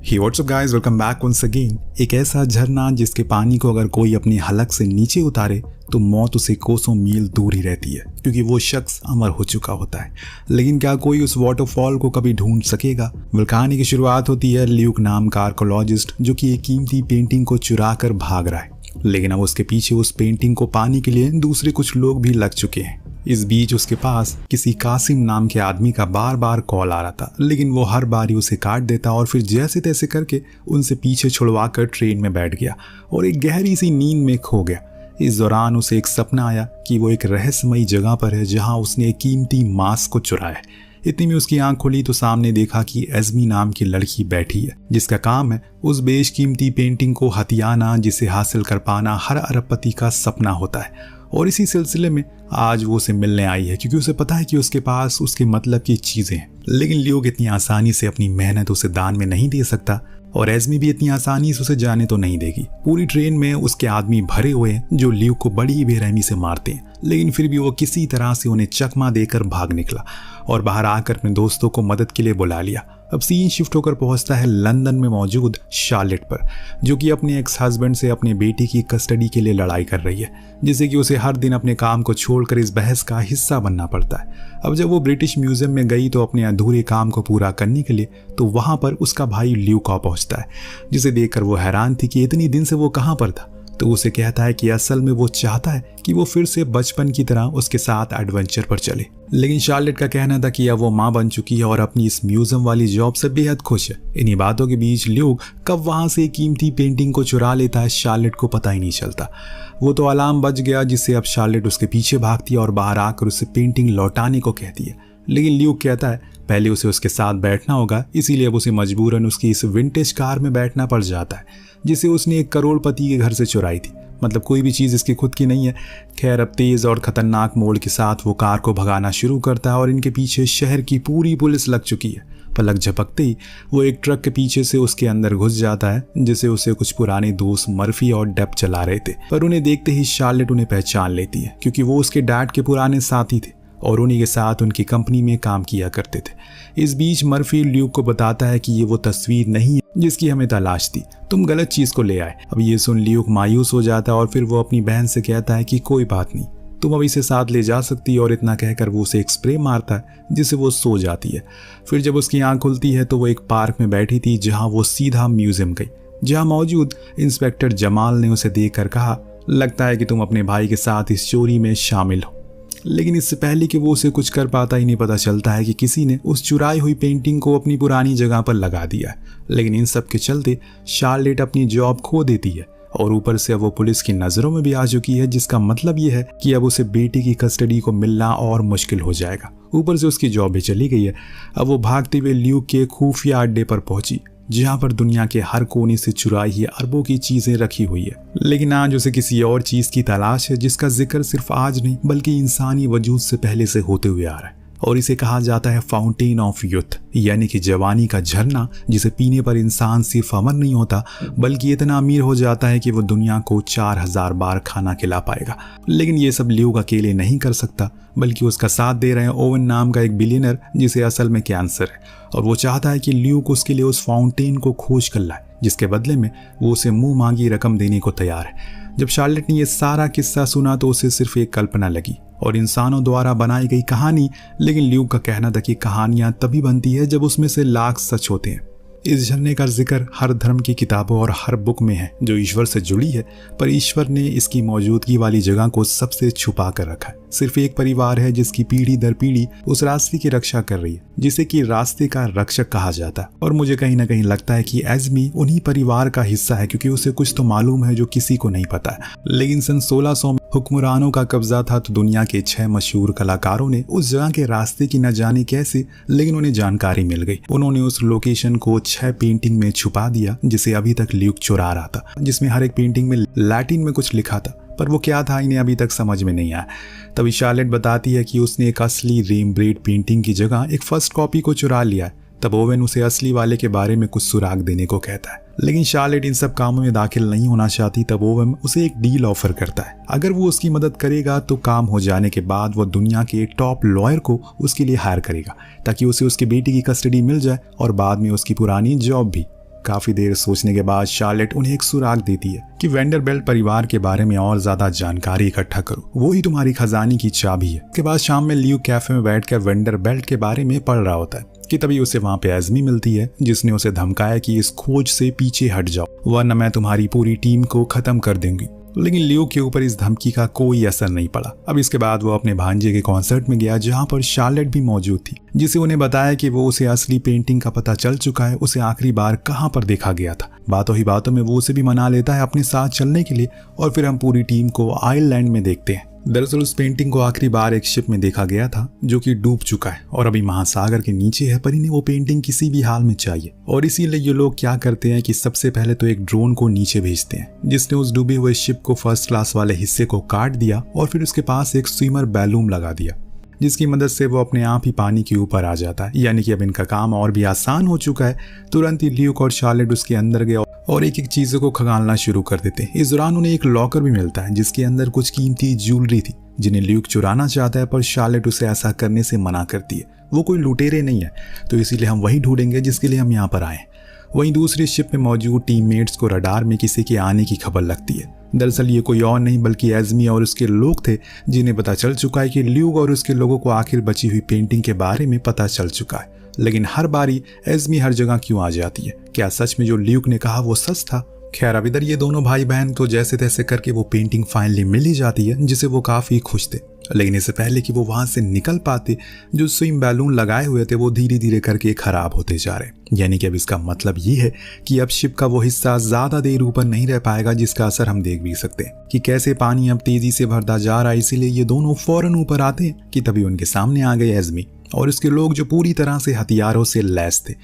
हे what's up guys, welcome back once again. एक ऐसा झरना जिसके पानी को अगर कोई अपनी हलक से नीचे उतारे तो मौत उसे कोसों मील दूर ही रहती है, क्योंकि वो शख्स अमर हो चुका होता है। लेकिन क्या कोई उस वाटरफॉल को कभी ढूंढ सकेगा? कहानी की शुरुआत होती है ल्यूक नाम का आर्कोलॉजिस्ट जो कि एक कीमती पेंटिंग को चुरा कर भाग रहा है, लेकिन अब उसके पीछे उस पेंटिंग को पाने के लिए दूसरे कुछ लोग भी लग चुके हैं। इस बीच उसके पास किसी कासिम नाम के आदमी का बार बार कॉल आ रहा था, लेकिन वो हर बार ही उसे काट देता और फिर जैसे तैसे करके उनसे पीछे छुड़वा कर ट्रेन में बैठ गया और एक गहरी सी नींद में खो गया। इस दौरान उसे एक सपना आया कि वो एक रहस्यमयी जगह पर है जहां उसने एक कीमती मास्क को चुराया है। इतनी में उसकी आंख खुली तो सामने देखा कि एज़मी नाम की लड़की बैठी है, जिसका काम है उस बेशकीमती पेंटिंग को हथियाना जिसे हासिल कर पाना हर अरबपति का सपना होता है। और इसी सिलसिले में आज वो उसे मिलने आई है, क्योंकि उसे पता है कि उसके पास उसके मतलब की चीजें हैं। लेकिन ल्यूक इतनी आसानी से अपनी मेहनत उसे दान में नहीं दे सकता और एज़मी भी इतनी आसानी से उसे जाने तो नहीं देगी। पूरी ट्रेन में उसके आदमी भरे हुए हैं जो ल्यूक को बड़ी बेरहमी से मारते हैं, लेकिन फिर भी वो किसी तरह से उन्हें चकमा देकर भाग निकला और बाहर आकर अपने दोस्तों को मदद के लिए बुला लिया। अब सीन शिफ्ट होकर पहुंचता है लंदन में मौजूद शार्लेट पर, जो कि अपने एक्स हस्बैंड से अपने बेटी की कस्टडी के लिए लड़ाई कर रही है, जिससे कि उसे हर दिन अपने काम को छोड़कर इस बहस का हिस्सा बनना पड़ता है। अब जब वो ब्रिटिश म्यूजियम में गई तो अपने अधूरे काम को पूरा करने के लिए, तो वहां पर उसका भाई ल्यूक पहुंचता है, जिसे देखकर वो हैरान थी कि इतनी दिन से वो कहां पर था। तो उसे कहता है कि असल में वो चाहता है कि वो फिर से बचपन की तरह उसके साथ एडवेंचर पर चले। लेकिन शार्लेट का कहना था कि अब वो माँ बन चुकी है और अपनी इस म्यूजियम वाली जॉब से बेहद खुश है। इन्हीं बातों के बीच ल्यूक कब वहां से कीमती पेंटिंग को चुरा लेता है शार्लेट को पता ही नहीं चलता। वो तो अलार्म बज गया, जिससे अब शार्लेट उसके पीछे भागती है और बाहर आकर उसे पेंटिंग लौटाने को कहती है। लेकिन ल्यूक कहता है पहले उसे उसके साथ बैठना होगा, इसीलिए अब उसे मजबूरन उसकी इस विंटेज कार में बैठना पड़ जाता है, जिसे उसने एक करोड़पति के घर से चुराई थी। मतलब कोई भी चीज़ इसकी खुद की नहीं है। खैर, अब तेज़ और ख़तरनाक मोड़ के साथ वो कार को भगाना शुरू करता है और इनके पीछे शहर की पूरी पुलिस लग चुकी है। पलक झपकते ही वो एक ट्रक के पीछे से उसके अंदर घुस जाता है, जिसे उसे कुछ पुराने दोस्त मर्फी और डेप चला रहे थे। पर उन्हें देखते ही शार्लेट उन्हें पहचान लेती है, क्योंकि वो उसके डैड के पुराने साथी थे और उन्हीं के साथ उनकी कंपनी में काम किया करते थे। इस बीच मर्फी ल्यूक को बताता है कि ये वो तस्वीर नहीं है जिसकी हमें तलाश थी, तुम गलत चीज को ले आए। अब ये सुन ल्यूक मायूस हो जाता है और फिर वो अपनी बहन से कहता है कि कोई बात नहीं, तुम अब इसे साथ ले जा सकती है। और इतना कहकर वो उसे एक स्प्रे मारता है, जिससे वो सो जाती है। फिर जब उसकी आंख खुलती है तो वो एक पार्क में बैठी थी, जहाँ वो सीधा म्यूजियम गई, जहाँ मौजूद इंस्पेक्टर जमाल ने उसे देखकर कहा, लगता है कि तुम अपने भाई के साथ इस चोरी में शामिल हो। लेकिन इससे पहले कि वो उसे कुछ कर पाता ही नहीं, पता चलता है कि किसी ने उस चुराई हुई पेंटिंग को अपनी पुरानी जगह पर लगा दिया है। लेकिन इन सब के चलते शार्लेट अपनी जॉब खो देती है और ऊपर से अब वो पुलिस की नज़रों में भी आ चुकी है, जिसका मतलब ये है कि अब उसे बेटी की कस्टडी को मिलना और मुश्किल हो जाएगा। ऊपर से उसकी जॉब भी चली गई है। अब वो भागते हुए ल्यूक के खुफिया अड्डे पर पहुंची, जहां पर दुनिया के हर कोने से चुराई हुई अरबों की चीजें रखी हुई है। लेकिन आज उसे किसी और चीज की तलाश है, जिसका जिक्र सिर्फ आज नहीं बल्कि इंसानी वजूद से पहले से होते हुए आ रहा है, और इसे कहा जाता है फाउंटेन ऑफ यूथ, यानी कि जवानी का झरना, जिसे पीने पर इंसान सिर्फ अमर नहीं होता बल्कि इतना अमीर हो जाता है कि वो दुनिया को 4000 बार खाना खिला पाएगा। लेकिन ये सब ल्यूक अकेले नहीं कर सकता, बल्कि उसका साथ दे रहे हैं ओवन नाम का एक बिलियनर, जिसे असल में कैंसर है, और वो चाहता है कि ल्यूक उसके लिए उस फाउंटेन को खोज कर लाए, जिसके बदले में वो उसे मुंह मांगी रकम देने को तैयार है। जब शार्लेट ने यह सारा किस्सा सुना तो उसे सिर्फ एक कल्पना लगी और इंसानों द्वारा बनाई गई कहानी। लेकिन ल्यूक का कहना था कि कहानियां तभी बनती है जब उसमें से लाख सच होते हैं। इस झरने का जिक्र हर धर्म की किताबों और हर बुक में है जो ईश्वर से जुड़ी है, पर ईश्वर ने इसकी मौजूदगी वाली जगह को सबसे छुपा कर रखा है। सिर्फ एक परिवार है जिसकी पीढ़ी दर पीढ़ी उस रास्ते की रक्षा कर रही है, जिसे कि रास्ते का रक्षक कहा जाता है। और मुझे कहीं ना कहीं लगता है कि एज़मी उन्हीं परिवार का हिस्सा है, क्योंकि उसे कुछ तो मालूम है जो किसी को नहीं पता है। लेकिन सन 1600 में हुक्मरानों का कब्जा था, तो दुनिया के 6 मशहूर कलाकारों ने उस जगह के रास्ते की न जाने कैसे, लेकिन उन्हें जानकारी मिल गई। उन्होंने उस लोकेशन को 6 पेंटिंग में छुपा दिया, जिसे अभी तक ल्यूक चुरा रहा था, जिसमें हर एक पेंटिंग में लैटिन में कुछ लिखा था, पर वो क्या था इन्हें अभी तक समझ में नहीं आया। तभी शार्लेट बताती है कि उसने एक असली रेम्ब्रेंट पेंटिंग की जगह एक फर्स्ट कॉपी को चुरा लिया है। तब ओवेन उसे असली वाले के बारे में कुछ सुराग देने को कहता है, लेकिन शार्लेट इन सब कामों में दाखिल नहीं होना चाहती। तब ओवेन उसे एक डील ऑफर करता है, अगर वो उसकी मदद करेगा तो काम हो जाने के बाद वो दुनिया के टॉप लॉयर को उसके लिए हायर करेगा, ताकि उसे उसकी बेटी की कस्टडी मिल जाए और बाद में उसकी पुरानी जॉब भी। काफी देर सोचने के बाद शार्लेट उन्हें एक सुराग देती है कि वेंडरबिल्ट परिवार के बारे में और ज्यादा जानकारी इकट्ठा करो, वो ही तुम्हारी खजाने की चाबी है। के बाद शाम में ल्यूक कैफे में बैठकर वेंडरबिल्ट के बारे में पढ़ रहा होता है कि तभी उसे वहां पे एस्मी मिलती है, जिसने उसे धमकाया कि इस खोज से पीछे हट जाओ वरना मैं तुम्हारी पूरी टीम को खत्म कर दूंगी। लेकिन ल्यूक के ऊपर इस धमकी का कोई असर नहीं पड़ा। अब इसके बाद वो अपने भांजे के कॉन्सर्ट में गया जहां पर शार्लेट भी मौजूद थी, जिसे उन्हें बताया कि वो उसे असली पेंटिंग का पता चल चुका है, उसे आखिरी बार कहां पर देखा गया था। बातों ही बातों में वो उसे भी मना लेता है अपने साथ चलने के लिए और फिर हम पूरी टीम को आयरलैंड में देखते हैं। दरअसल उस पेंटिंग को आखिरी बार एक शिप में देखा गया था जो कि डूब चुका है और अभी महासागर के नीचे है, पर इन्हें वो पेंटिंग किसी भी हाल में चाहिए और इसीलिए ये लोग क्या करते हैं कि सबसे पहले तो एक ड्रोन को नीचे भेजते हैं जिसने उस डूबे हुए शिप को फर्स्ट क्लास वाले हिस्से को काट दिया और फिर उसके पास एक स्विमर बैलून लगा दिया जिसकी मदद से वो अपने आप ही पानी के ऊपर आ जाता है। यानी कि अब इनका काम और भी आसान हो चुका है। तुरंत ही ल्यूक और शार्लेट उसके अंदर गए और एक एक चीजों को खंगालना शुरू कर देते हैं। इस दौरान उन्हें एक लॉकर भी मिलता है जिसके अंदर कुछ कीमती ज्वेलरी थी जिन्हें ल्यूक चुराना चाहता है, पर शार्लेट उसे ऐसा करने से मना करती है। वो कोई लुटेरे नहीं है, तो इसीलिए हम वही ढूंढेंगे जिसके लिए हम यहाँ पर आए। वहीं दूसरी शिप में मौजूद टीममेट्स को रडार में किसी के आने की खबर लगती है। दरअसल ये कोई और नहीं बल्कि एस्मी और उसके लोग थे, जिन्हें पता चल चुका है कि ल्यूक और उसके लोगों को आखिर बची हुई पेंटिंग के बारे में पता चल चुका है। लेकिन हर बारी एस्मी हर जगह क्यों आ जाती है? क्या सच में जो ल्यूक ने कहा वो सच था? खैर अब इधर ये दोनों भाई बहन तो जैसे तैसे करके वो पेंटिंग फाइनली मिल ही जाती है, जिसे वो काफी खुश थे। लेकिन इससे पहले कि वो वहां से निकल पाते, जो स्विम बैलून लगाए हुए थे वो धीरे धीरे करके खराब होते जा रहे। यानी कि अब इसका मतलब ये है कि अब शिप का वो हिस्सा ज्यादा देर ऊपर नहीं रह पाएगा, जिसका असर हम देख भी सकते हैं कि कैसे पानी अब तेजी से भरता जा रहा है। इसीलिए ये दोनों फौरन ऊपर आते हैं कि तभी उनके सामने आ गए एस्मी और इसके लोग जो पूरी तरह से हथियारों से लैस थे।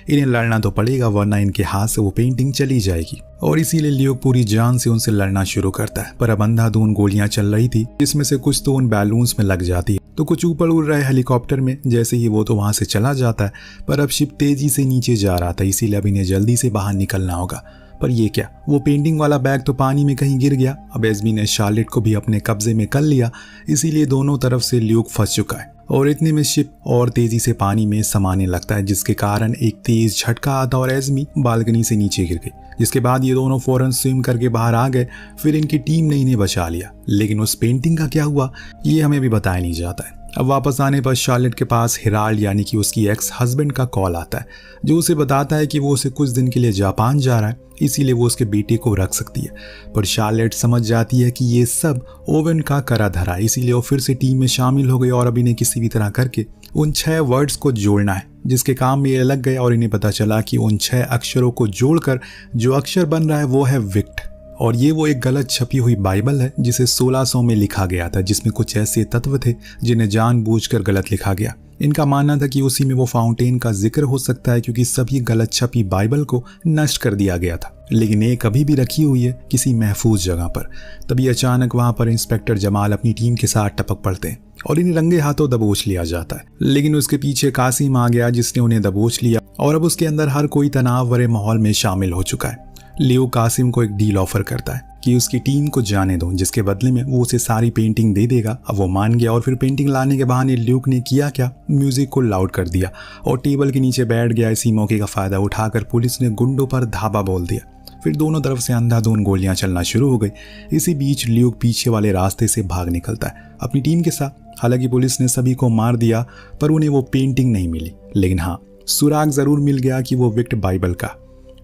इन्हें लड़ना तो पड़ेगा वरना इनके हाथ से वो पेंटिंग चली जाएगी और इसीलिए ल्यूक पूरी जान से उनसे लड़ना शुरू करता है। पर अब अंधाधुंध गोलियां चल रही थी जिसमें से कुछ तो उन बैलून्स में लग जाती है तो कुछ ऊपर उड़ रहे हेलीकॉप्टर में। जैसे ही वो तो वहां से चला जाता है, पर अब शिप तेजी से नीचे जा रहा था, इसीलिए अब इन्हें जल्दी से बाहर निकलना होगा। पर ये क्या, वो पेंटिंग वाला बैग तो पानी में कहीं गिर गया। अब एस्मी ने शार्लेट को भी अपने कब्जे में कर लिया, इसीलिए दोनों तरफ से ल्यूक फंस चुका है और इतने में शिप और तेजी से पानी में समाने लगता है, जिसके कारण एक तेज झटका आता और एस्मी बालकनी से नीचे गिर गई। जिसके बाद ये दोनों फौरन स्विम करके बाहर आ गए। फिर इनकी टीम ने इन्हें बचा लिया, लेकिन उस पेंटिंग का क्या हुआ ये हमें भी बताया नहीं जाता है। अब वापस आने पर शार्लेट के पास हिराल्ड यानी कि उसकी एक्स हस्बैंड का कॉल आता है, जो उसे बताता है कि वो उसे कुछ दिन के लिए जापान जा रहा है, इसीलिए वो उसके बेटे को रख सकती है। पर शार्लेट समझ जाती है कि ये सब ओवन का करा धरा, इसीलिए वो फिर से टीम में शामिल हो गई और अब इन्हें किसी भी तरह करके उन 6 वर्ड्स को जोड़ना है, जिसके काम में ये लग गए और इन्हें पता चला कि उन 6 अक्षरों को जोड़कर जो अक्षर बन रहा है वो है विक्ट। और ये वो एक गलत छपी हुई बाइबल है जिसे 1600 में लिखा गया था, जिसमें कुछ ऐसे तत्व थे जिन्हें जानबूझकर गलत लिखा गया। इनका मानना था कि उसी में वो फाउंटेन का जिक्र हो सकता है, क्योंकि सभी गलत छपी बाइबल को नष्ट कर दिया गया था, लेकिन एक अभी भी रखी हुई है किसी महफूज जगह पर। तभी अचानक वहां पर इंस्पेक्टर जमाल अपनी टीम के साथ टपक पड़ते हैं और इन्हें रंगे हाथों दबोच लिया जाता है। लेकिन उसके पीछे कासिम आ गया जिसने उन्हें दबोच लिया और अब उसके अंदर हर कोई तनाव भरे माहौल में शामिल हो चुका है। लियो कासिम को एक डील ऑफर करता है कि उसकी टीम को जाने दो, जिसके बदले में वो उसे सारी पेंटिंग दे देगा। अब वो मान गया और फिर पेंटिंग लाने के बहाने ल्यूक ने किया क्या, म्यूजिक को लाउड कर दिया और टेबल के नीचे बैठ गया। इसी मौके का फायदा उठाकर पुलिस ने गुंडों पर धावा बोल दिया। फिर दोनों तरफ से अंधाधुंध गोलियां चलना शुरू हो गई। इसी बीच ल्यूक पीछे वाले रास्ते से भाग निकलता है अपनी टीम के साथ। हालांकि पुलिस ने सभी को मार दिया पर उन्हें वो पेंटिंग नहीं मिली, लेकिन हाँ सुराग जरूर मिल गया कि वो विक्ट बाइबल का।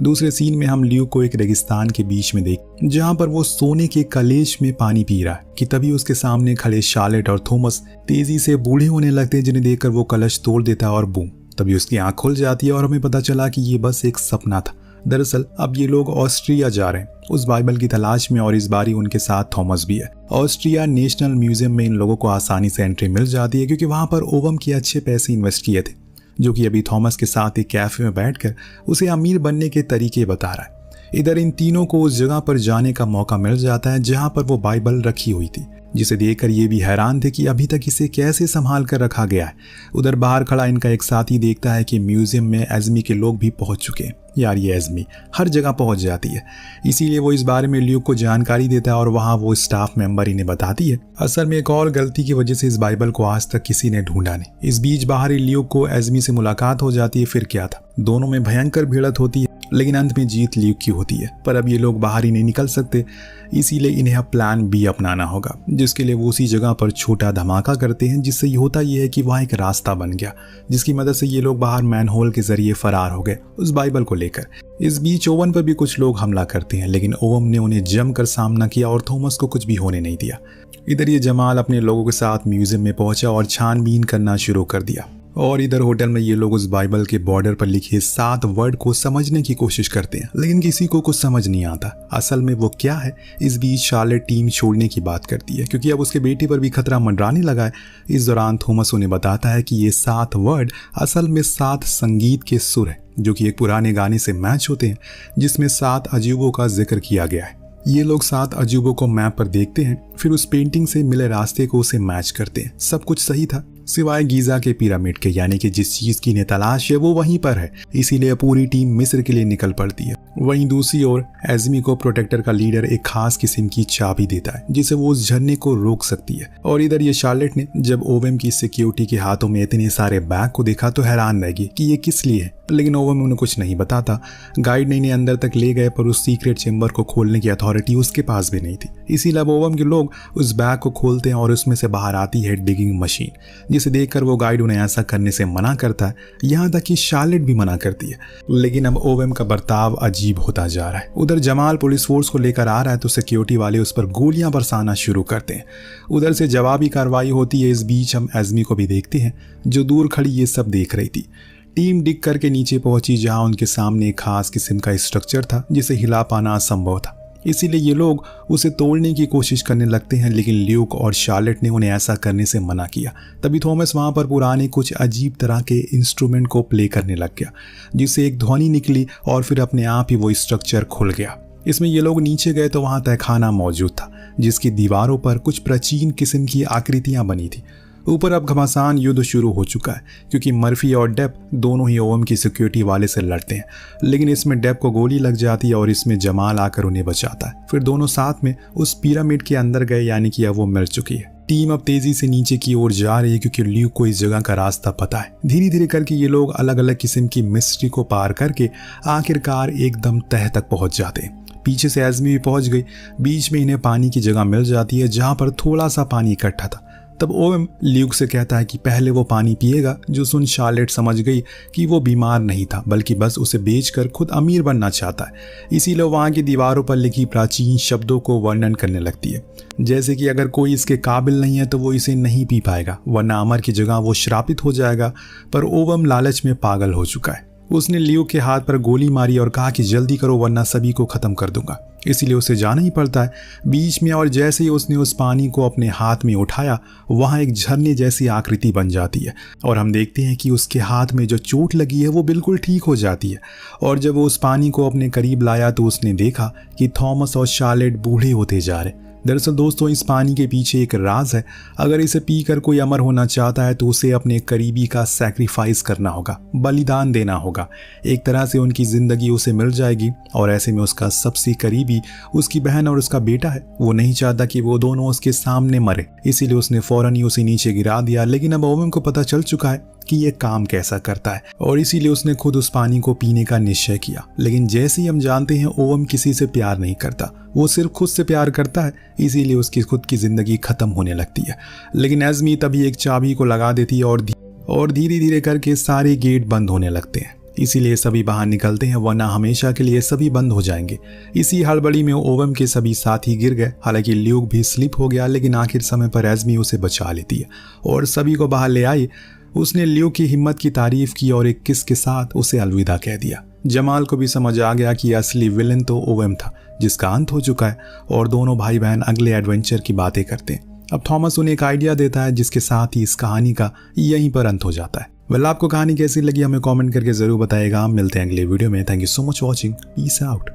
दूसरे सीन में हम ल्यूक को एक रेगिस्तान के बीच में देख जहां पर वो सोने के कलेश में पानी पी रहा है कि तभी उसके सामने खड़े शार्लेट और थॉमस तेजी से बूढ़े होने लगते हैं, जिन्हें देखकर वो कलश तोड़ देता है और बूम, तभी उसकी आंख खुल जाती है और हमें पता चला कि ये बस एक सपना था। दरअसल अब ये लोग ऑस्ट्रिया जा रहे हैं उस बाइबल की तलाश में और इस बारी उनके साथ थॉमस भी है। ऑस्ट्रिया नेशनल म्यूजियम में इन लोगों को आसानी से एंट्री मिल जाती है क्योंकि वहां पर ओवम के अच्छे पैसे इन्वेस्ट किए थे, जो कि अभी थॉमस के साथ एक कैफे में बैठकर उसे अमीर बनने के तरीके बता रहा है। इधर इन तीनों को उस जगह पर जाने का मौका मिल जाता है जहां पर वो बाइबल रखी हुई थी, जिसे देखकर ये भी हैरान थे कि अभी तक इसे कैसे संभाल कर रखा गया है। उधर बाहर खड़ा इनका एक साथी देखता है कि म्यूजियम में एस्मी के लोग भी पहुंच चुके हैं। यार ये एस्मी हर जगह पहुंच जाती है, इसीलिए वो इस बारे में ल्यूक को जानकारी देता है और वहां वो स्टाफ मेंबर इन्हें बताती है असल में एक और गलती की वजह से इस बाइबल को आज तक किसी ने ढूंढा नहीं। इस बीच बाहर ल्यूक को एस्मी से मुलाकात हो जाती है। फिर क्या था, दोनों में भयंकर भिड़ंत होती है लेकिन अंत में जीत ल्यूक की होती है। पर अब ये लोग बाहर ही नहीं निकल सकते, इसीलिए इन्हें अब प्लान बी अपनाना होगा, जिसके लिए वो उसी जगह पर छोटा धमाका करते हैं, जिससे होता ये है कि वहाँ एक रास्ता बन गया, जिसकी मदद से ये लोग बाहर मैनहोल के जरिए फरार हो गए उस बाइबल को लेकर। इस बीच ओवन पर भी कुछ लोग हमला करते हैं, लेकिन ओवन ने उन्हें जमकर सामना किया और थॉमस को कुछ भी होने नहीं दिया। इधर ये जमाल अपने लोगों के साथ म्यूजियम में पहुंचा और छानबीन करना शुरू कर दिया, और इधर होटल में ये लोग उस बाइबल के बॉर्डर पर लिखे 7 वर्ड को समझने की कोशिश करते हैं, लेकिन किसी को कुछ समझ नहीं आता असल में वो क्या है। इस बीच शार्लेट टीम छोड़ने की बात करती है, क्योंकि अब उसके बेटे पर भी खतरा मंडराने लगा है। इस दौरान थॉमस उन्हें बताता है कि ये 7 वर्ड असल में 7 संगीत के सुर हैं, जो कि एक पुराने गाने से मैच होते हैं, जिसमें 7 अजूबों का जिक्र किया गया है। ये लोग 7 अजूबों को मैप पर देखते हैं, फिर उस पेंटिंग से मिले रास्ते को उसे मैच करते हैं। सब कुछ सही था सिवाय गीजा के पिरामिड के, यानी कि जिस चीज की इन्हें तलाश है वो वहीं पर है। इसीलिए पूरी टीम मिस्र के लिए निकल पड़ती है। वहीं दूसरी ओर एज़मी को प्रोटेक्टर का लीडर एक खास किस्म की चाबी देता है, जिसे वो उस झरने को रोक सकती है। और इधर ये शार्लेट ने जब ओवेम की सिक्योरिटी के हाथों में इतने सारे बैग को देखा तो हैरान रह गई कि ये किस लिए है, लेकिन ओवेम उन्हें कुछ नहीं बताता। गाइड ने इन्हें अंदर तक ले गए, पर उस सीक्रेट चेंबर को खोलने की अथॉरिटी उसके पास भी नहीं थी। इसीलिए अब ओवेम के लोग उस बैग को खोलते हैं और उसमें से बाहर आती है डिगिंग मशीन, जिसे देखकर वो गाइड उन्हें ऐसा करने से मना करता है। यहाँ तक कि शार्लेट भी मना करती है, लेकिन अब ओवेम का बर्ताव अजीब होता जा रहा है। उधर जमाल पुलिस फोर्स को लेकर आ रहा है तो सिक्योरिटी वाले उस पर गोलियां बरसाना शुरू करते हैं। उधर से जवाबी कार्रवाई होती है। इस बीच हम एज़मी को भी देखते हैं, जो दूर खड़ी ये सब देख रही थी। टीम डिग करके नीचे पहुंची, जहां उनके सामने एक खास किस्म का स्ट्रक्चर था जिसे हिला पाना असंभव था। इसीलिए ये लोग उसे तोड़ने की कोशिश करने लगते हैं, लेकिन ल्यूक और शार्लेट ने उन्हें ऐसा करने से मना किया। तभी थॉमस वहां पर पुराने कुछ अजीब तरह के इंस्ट्रूमेंट को प्ले करने लग गया, जिससे एक ध्वनि निकली और फिर अपने आप ही वो स्ट्रक्चर खुल गया। इसमें ये लोग नीचे गए तो वहां तहखाना मौजूद था, जिसकी दीवारों पर कुछ प्राचीन किस्म की आकृतियां बनी थी। ऊपर अब घमासान युद्ध शुरू हो चुका है, क्योंकि मर्फी और डेप दोनों ही ओवेम की सिक्योरिटी वाले से लड़ते हैं, लेकिन इसमें डेप को गोली लग जाती है और इसमें जमाल आकर उन्हें बचाता है। फिर दोनों साथ में उस पिरामिड के अंदर गए, यानी कि अब वो मिल चुकी है। टीम अब तेजी से नीचे की ओर जा रही है, क्योंकि ल्यूक को इस जगह का रास्ता पता है। धीरे धीरे करके ये लोग अलग अलग किस्म की मिस्ट्री को पार करके आखिरकार एकदम तह तक पहुंच जाते हैं। पीछे से एज़मी भी पहुंच गई। बीच में इन्हें पानी की जगह मिल जाती है, जहां पर थोड़ा सा पानी इकट्ठा था। तब ओवेम ल्यूक से कहता है कि पहले वो पानी पिएगा, जो सुन शार्लेट समझ गई कि वो बीमार नहीं था, बल्कि बस उसे बेचकर खुद अमीर बनना चाहता है। इसीलिए वहाँ की दीवारों पर लिखी प्राचीन शब्दों को वर्णन करने लगती है, जैसे कि अगर कोई इसके काबिल नहीं है तो वो इसे नहीं पी पाएगा, वरना अमर की जगह वो श्रापित हो जाएगा। पर ओवेम लालच में पागल हो चुका है। उसने ल्यूक के हाथ पर गोली मारी और कहा कि जल्दी करो, वरना सभी को खत्म कर दूंगा। इसीलिए उसे जाना ही पड़ता है बीच में। और जैसे ही उसने उस पानी को अपने हाथ में उठाया, वहाँ एक झरने जैसी आकृति बन जाती है, और हम देखते हैं कि उसके हाथ में जो चोट लगी है वो बिल्कुल ठीक हो जाती है। और जब वो उस पानी को अपने करीब लाया तो उसने देखा कि थॉमस और शार्लेट बूढ़े होते जा रहे। दरअसल दोस्तों, इस पानी के पीछे एक राज है। अगर इसे पीकर कोई अमर होना चाहता है तो उसे अपने करीबी का सैक्रिफाइस करना होगा, बलिदान देना होगा। एक तरह से उनकी जिंदगी उसे मिल जाएगी, और ऐसे में उसका सबसे करीबी उसकी बहन और उसका बेटा है। वो नहीं चाहता कि वो दोनों उसके सामने मरे, इसीलिए उसने फौरन ही उसे नीचे गिरा दिया। लेकिन अब ओवेम को पता चल चुका है कि ये काम कैसा करता है, और इसीलिए उसने खुद उस पानी को पीने का निश्चय किया। लेकिन जैसे ही हम जानते हैं, ओवेम किसी से प्यार नहीं करता, वो सिर्फ खुद से प्यार करता है, इसीलिए उसकी खुद की जिंदगी खत्म होने लगती है। लेकिन एज़मी तभी एक चाबी को लगा देती है और धीरे धीरे करके सारे गेट बंद होने लगते हैं। इसीलिए सभी बाहर निकलते हैं, वरना हमेशा के लिए सभी बंद हो जाएंगे। इसी हड़बड़ी में ओवेम के सभी साथी गिर गए। हालांकि ल्यूक भी स्लिप हो गया, लेकिन आखिर समय पर एज़मी उसे बचा लेती है और सभी को बाहर ले आई। उसने ल्यूक की हिम्मत की तारीफ की और एक किस के साथ उसे अलविदा कह दिया। जमाल को भी समझ आ गया कि असली विलन तो ओवेम था, जिसका अंत हो चुका है, और दोनों भाई बहन अगले एडवेंचर की बातें करते हैं। अब थॉमस उन्हें एक आइडिया देता है, जिसके साथ ही इस कहानी का यहीं पर अंत हो जाता है। वेल, आपको कहानी कैसी लगी हमें कमेंट करके जरूर बताइएगा। मिलते हैं अगले वीडियो में। Thank you so much watching. Peace out.